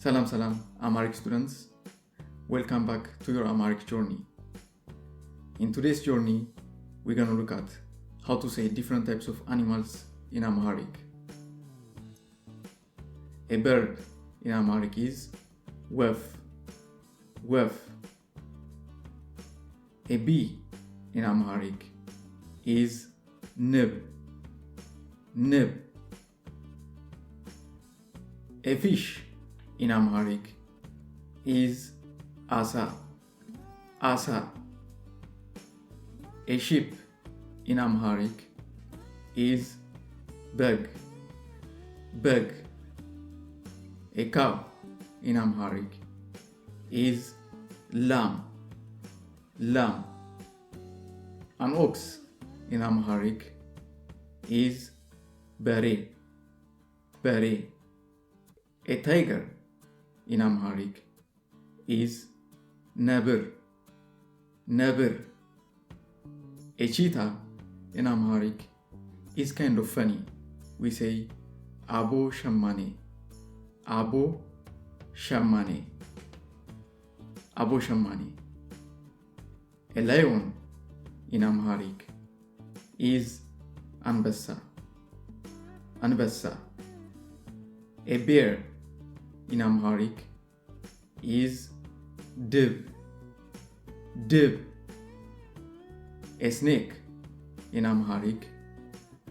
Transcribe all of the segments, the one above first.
Salam, Amharic students. Welcome back to your Amharic journey. In today's journey, we're gonna look at how to say different types of animals in Amharic. A bird in Amharic is wef, wef. A bee in Amharic is nib, nib. A fish in Amharic is asa, asa. A sheep in Amharic is beg, beg. A cow in Amharic is lamb, lamb. An ox in Amharic is bere, bere. A tiger in Amharic is neber, neber. A cheetah in Amharic is kind of funny. We say abo shammane, abo shammane, abo shammane. A lion in Amharic is anbassa, anbassa. A bear in Amharic is dib, dib. A snake in Amharic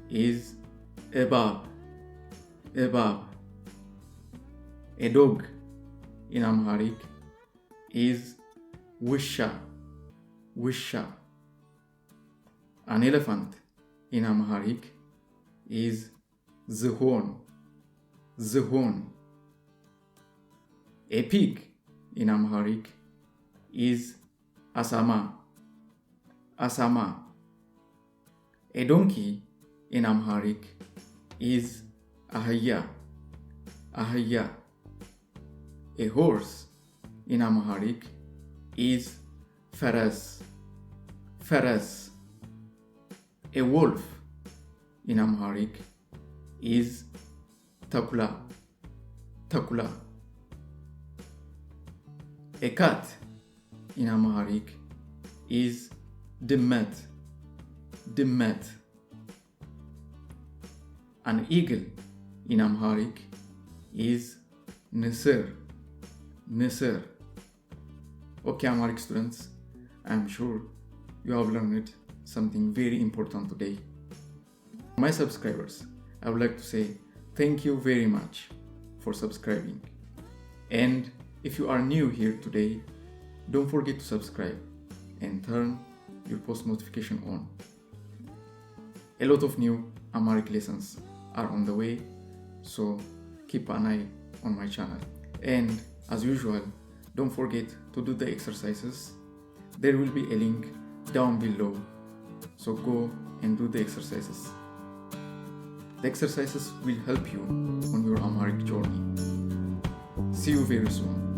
is ebab, ebab. A dog in Amharic is wisha, wisha. An elephant in Amharic is zhon, zhon. A pig in Amharic is asama, asama. A donkey in Amharic is ahaya, ahaya. A horse in Amharic is faras, faras. A wolf in Amharic is takula, takula. A cat in Amharic is dimmet, dimmet. An eagle in Amharic is nisr, nisr. Okay, Amharic students, I'm sure you have learned something very important today. My subscribers, I would like to say thank you very much for subscribing. And if you are new here today, don't forget to subscribe and turn your post notification on. A lot of new Amharic lessons are on the way, so keep an eye on my channel. And as usual, don't forget to do the exercises. There will be a link down below, so go and do the exercises. The exercises will help you on your Amharic journey. See you very soon.